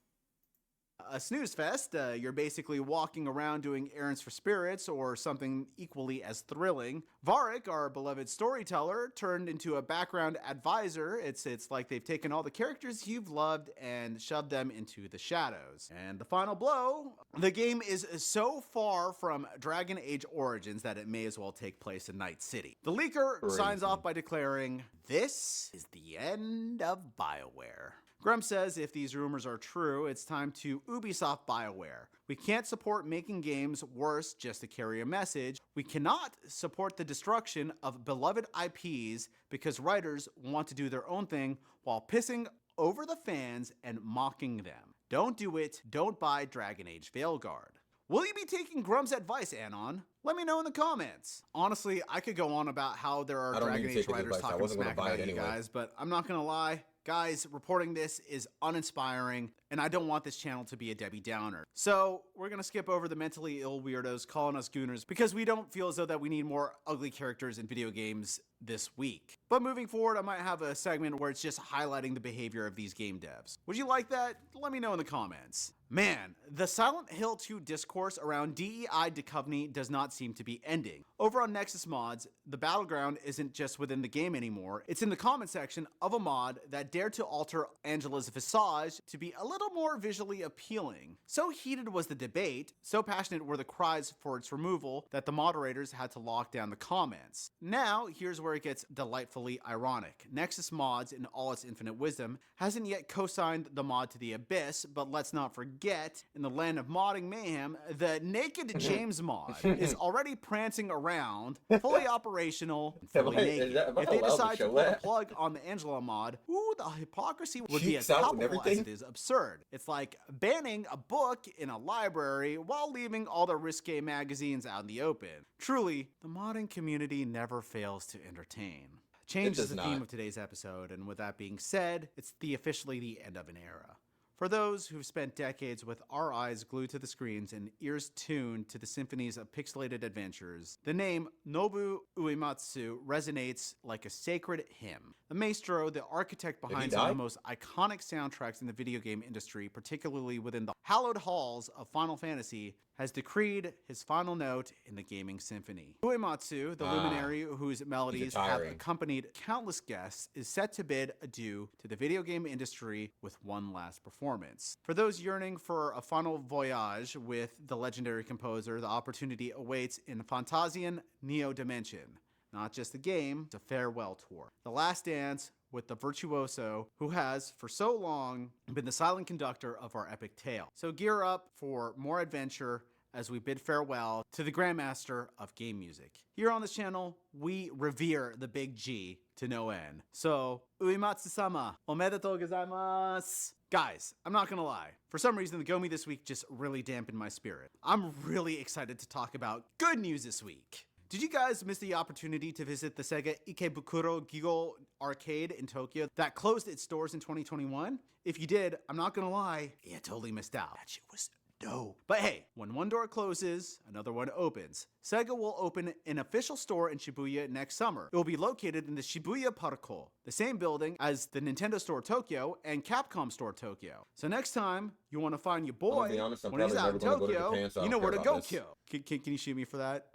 a snooze fest. You're basically walking around doing errands for spirits or something equally as thrilling. Varric, our beloved storyteller, turned into a background advisor. It's like they've taken all the characters you've loved and shoved them into the shadows. And the final blow, the game is so far from Dragon Age Origins that it may as well take place in Night City. The leaker signs off by declaring, "This is the end of BioWare." Grump says if these rumors are true, it's time to Ubisoft BioWare. We can't support making games worse just to carry a message. We cannot support the destruction of beloved IPs because writers want to do their own thing while pissing over the fans and mocking them. Don't do it. Don't buy Dragon Age Veilguard. Will you be taking Grump's advice, Anon? Let me know in the comments. Honestly, I could go on about how there are Dragon Age writers talking smack about you guys, but I'm not gonna lie. Guys, reporting this is uninspiring, and I don't want this channel to be a Debbie Downer. So, we're gonna skip over the mentally ill weirdos calling us gooners because we don't feel as though that we need more ugly characters in video games this week. But moving forward, I might have a segment where it's just highlighting the behavior of these game devs. Would you like that? Let me know in the comments. Man, the Silent Hill 2 discourse around DEI Duchovny does not seem to be ending. Over on Nexus Mods, the battleground isn't just within the game anymore, it's in the comment section of a mod that dared to alter Angela's visage to be a little more visually appealing. So heated was the debate, so passionate were the cries for its removal, that the moderators had to lock down the comments. Now, here's where it gets delightfully ironic. Nexus Mods, in all its infinite wisdom, hasn't yet co-signed the mod to the Abyss, but let's not forget, in the land of modding mayhem, the Naked James mod is already prancing around, fully operational, and fully naked. If they decide to pull the plug on the Angela mod, ooh, the hypocrisy would be as palpable as it is absurd. It's like banning a book in a library while leaving all the risque magazines out in the open. Truly, the modding community never fails to entertain. Change is the theme of today's episode, and with that being said, it's officially the end of an era. For those who've spent decades with our eyes glued to the screens and ears tuned to the symphonies of pixelated adventures, the name Nobu Uematsu resonates like a sacred hymn. The maestro, the architect behind some of the most iconic soundtracks in the video game industry, particularly within the hallowed halls of Final Fantasy, has decreed his final note in the gaming symphony. Uematsu, the luminary whose melodies have accompanied countless guests, is set to bid adieu to the video game industry with one last performance. For those yearning for a final voyage with the legendary composer, the opportunity awaits in Fantasian Neo Dimension. Not just a game, it's a farewell tour. The last dance with the virtuoso who has, for so long, been the silent conductor of our epic tale. So gear up for more adventure as we bid farewell to the Grandmaster of game music. Here on this channel, we revere the big G to no end. So, Uematsu-sama, omedetou gozaimasu. Guys, I'm not gonna lie. For some reason, the Gomi this week just really dampened my spirit. I'm really excited to talk about good news this week. Did you guys miss the opportunity to visit the Sega Ikebukuro Gigo arcade in Tokyo that closed its doors in 2021? If you did, I'm not gonna lie, you totally missed out. That shit was dope. But hey, when one door closes, another one opens. Sega will open an official store in Shibuya next summer. It will be located in the Shibuya Parco, the same building as the Nintendo Store Tokyo and Capcom Store Tokyo. So next time you want to find your boy when he's out in Tokyo, you know where to go, kill. Can you shoot me for that?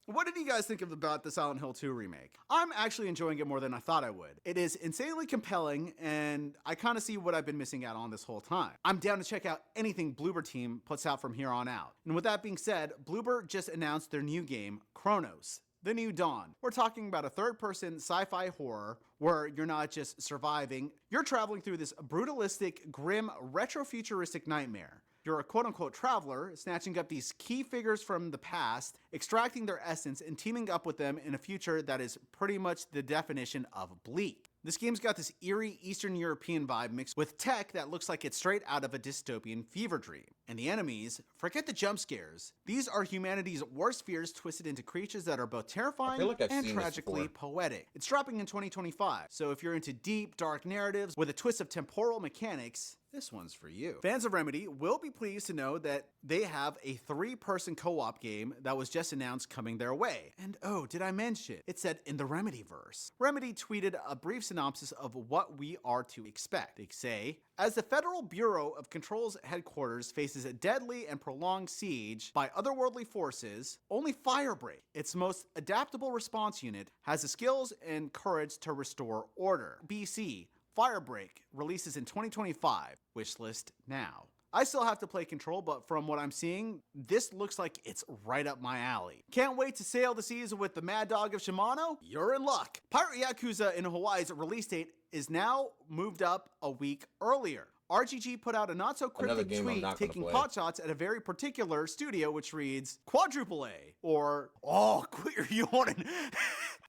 What did you guys think about the Silent Hill 2 remake? I'm actually enjoying it more than I thought I would. It is insanely compelling, and I kind of see what I've been missing out on this whole time. I'm down to check out anything Bloober Team puts out from here on out. And with that being said, Bloober just announced their new game, Chronos: The New Dawn. We're talking about a third-person sci-fi horror where you're not just surviving, you're traveling through this brutalistic, grim, retro-futuristic nightmare. You're a quote-unquote traveler, snatching up these key figures from the past, extracting their essence, and teaming up with them in a future that is pretty much the definition of bleak. This game's got this eerie Eastern European vibe mixed with tech that looks like it's straight out of a dystopian fever dream. And the enemies, forget the jump scares. These are humanity's worst fears twisted into creatures that are both terrifying like I've and seen this tragically before. poetic. It's dropping in 2025, so if you're into deep, dark narratives with a twist of temporal mechanics, this one's for you. Fans of Remedy will be pleased to know that they have a 3-person co-op game that was just announced coming their way. And oh, did I mention, it's set in the Remedyverse. Remedy tweeted a brief synopsis of what we are to expect. They say, as the Federal Bureau of Control's headquarters faces a deadly and prolonged siege by otherworldly forces, only Firebreak, its most adaptable response unit, has the skills and courage to restore order. BC, Firebreak releases in 2025. Wishlist now. I still have to play Control, but from what I'm seeing, this looks like it's right up my alley. Can't wait to sail the seas with the Mad Dog of Shimano? You're in luck. Pirate Yakuza in Hawaii's release date is now moved up a week earlier. RGG put out a not-so-cryptic tweet taking potshots at a very particular studio, which reads, Quadruple A, or, oh, quit your yawning.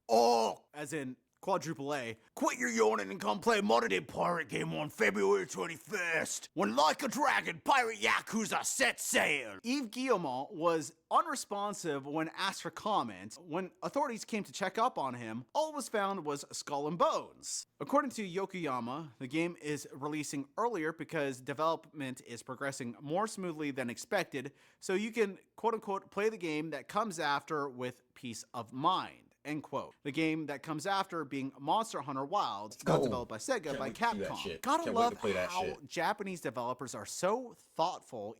Oh, as in, Quadruple A. Quit your yawning and come play Modern Day Pirate Game on February 21st, when like a dragon, Pirate Yakuza set sail. Yves Guillemot was unresponsive when asked for comment. When authorities came to check up on him, all was found was skull and bones. According to Yokoyama, the game is releasing earlier because development is progressing more smoothly than expected, so you can quote-unquote play the game that comes after with peace of mind. End quote. The game that comes after being Monster Hunter Wilds, developed by Sega by Capcom. Gotta love how Japanese developers are so thoughtful.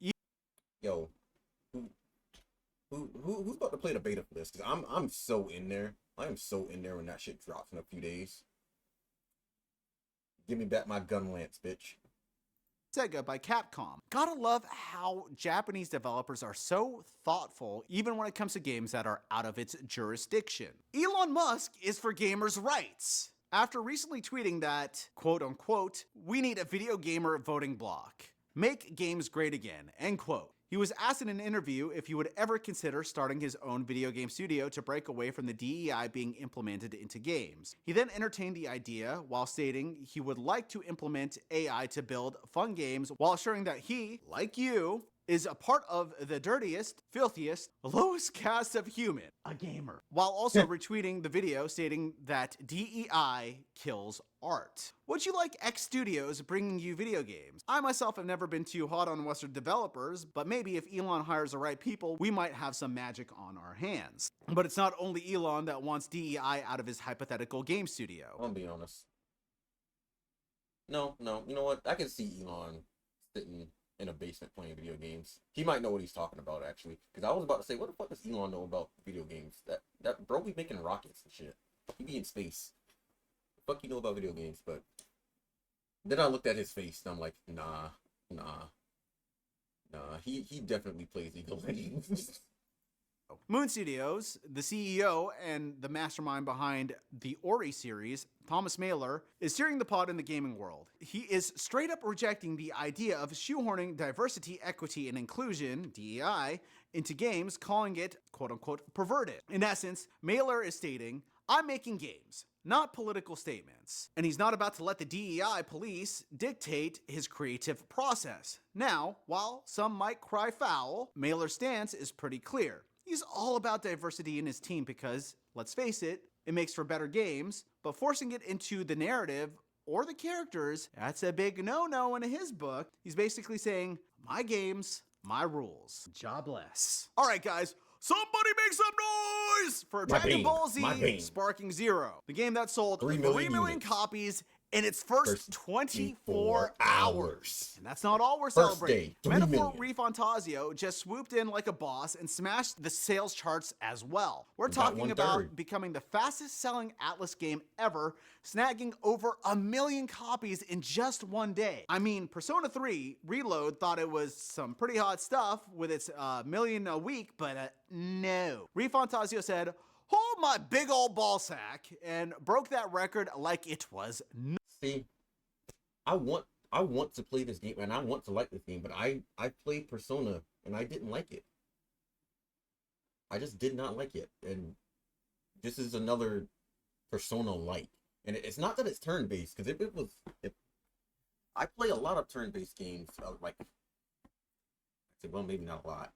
Yo, who's about to play the beta for this? Cause I'm so in there. I am so in there when that shit drops in a few days. Give me back my gun lance, bitch. Sega by Capcom. Gotta love how Japanese developers are so thoughtful even when it comes to games that are out of its jurisdiction. Elon Musk is for gamers' rights. After recently tweeting that, quote unquote, we need a video gamer voting block. Make games great again, end quote. He was asked in an interview if he would ever consider starting his own video game studio to break away from the DEI being implemented into games. He then entertained the idea while stating he would like to implement AI to build fun games while assuring that he, like you, is a part of the dirtiest, filthiest, lowest caste of human, a gamer, while also retweeting the video stating that DEI kills art. Would you like X Studios bringing you video games? I myself have never been too hot on Western developers, but maybe if Elon hires the right people, we might have some magic on our hands. But it's not only Elon that wants DEI out of his hypothetical game studio. I'm gonna be honest. No, you know what? I can see Elon sitting in a basement playing video games. He might know what he's talking about, actually. Because I was about to say, what the fuck does Elon know about video games? That bro be making rockets and shit. He be in space. The fuck you know about video games? But then I looked at his face and I'm like, nah. He definitely plays League of Legends. Moon Studios, the CEO and the mastermind behind the Ori series, Thomas Mailer, is steering the pod in the gaming world. He is straight up rejecting the idea of shoehorning diversity, equity, and inclusion, DEI, into games, calling it, quote-unquote, perverted. In essence, Mailer is stating, I'm making games, not political statements. And he's not about to let the DEI police dictate his creative process. Now, while some might cry foul, Mailer's stance is pretty clear. He's all about diversity in his team because, let's face it, it makes for better games, but forcing it into the narrative or the characters, that's a big no-no in his book. He's basically saying, my games, my rules. Jobless. All right, guys, somebody make some noise for Dragon Ball Z Sparking Zero, the game that sold 3 million copies in its first 24 hours. And that's not all we're First celebrating. day, 3 Metaphor million. Refantasio just swooped in like a boss and smashed the sales charts as well. We're Got talking about 1/3. becoming the fastest selling Atlas game ever, snagging over 1 million copies in just one day. I mean, Persona 3 Reload thought it was some pretty hot stuff with its million a week, but no. Refantasio said, "Hold my big old ball sack," and broke that record like it was See, I want to play this game and I want to like this game, but I played Persona and I didn't like it. I just did not like it, and this is another Persona like. And it's not that it's turn based, because I play a lot of turn based games, well, maybe not a lot.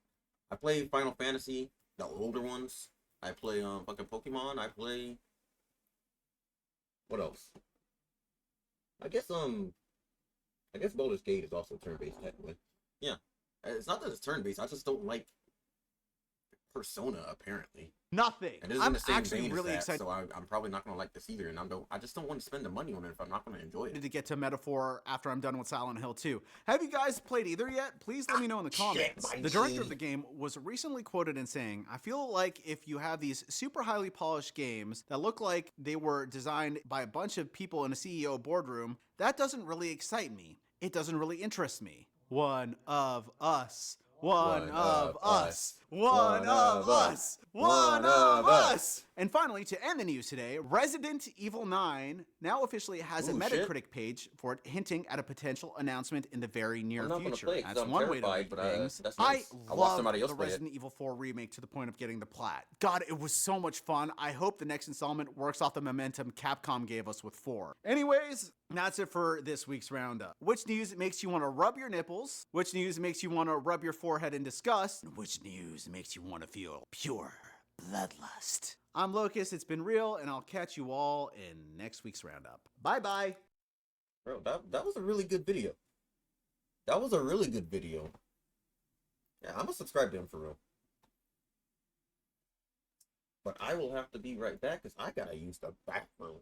I play Final Fantasy, the older ones. I play fucking Pokemon. I play, what else? I guess Baldur's Gate is also turn based technically. Yeah, it's not that it's turn based. I just don't like Persona apparently. nothing. And this is I'm in the same actually vein really as that, excited so I'm probably not gonna like this either. And I just don't want to spend the money on it if I'm not gonna enjoy it. to get to Metaphor after I'm done with Silent Hill 2. Have you guys played either yet? Please let me know in the comments. shit, The director of the game was recently quoted in saying, "I feel like if you have these super highly polished games that look like they were designed by a bunch of people in a CEO boardroom, that doesn't really excite me. It doesn't really interest me. One of us. One of us. One of us. One of us." And finally, to end the news today, Resident Evil 9 now officially has a Ooh, shit. Metacritic page for it, hinting at a potential announcement in the very near I'm not gonna future. play it 'cause That's I'm one way to terrified, read but, things. that's I nice. I'll watch love somebody else the play it. Resident Evil 4 remake to the point of getting the plat. God, it was so much fun. I hope the next installment works off the momentum Capcom gave us with 4. Anyways, that's it for this week's roundup. Which news makes you want to rub your nipples? Which news makes you want to rub your forehead in disgust? Which news makes you want to feel pure bloodlust? I'm Locust, it's been real, and I'll catch you all in next week's roundup. Bye-bye. Bro, that was a really good video. That was a really good video. Yeah, I'm gonna subscribe to him for real. But I will have to be right back because I gotta use the bathroom.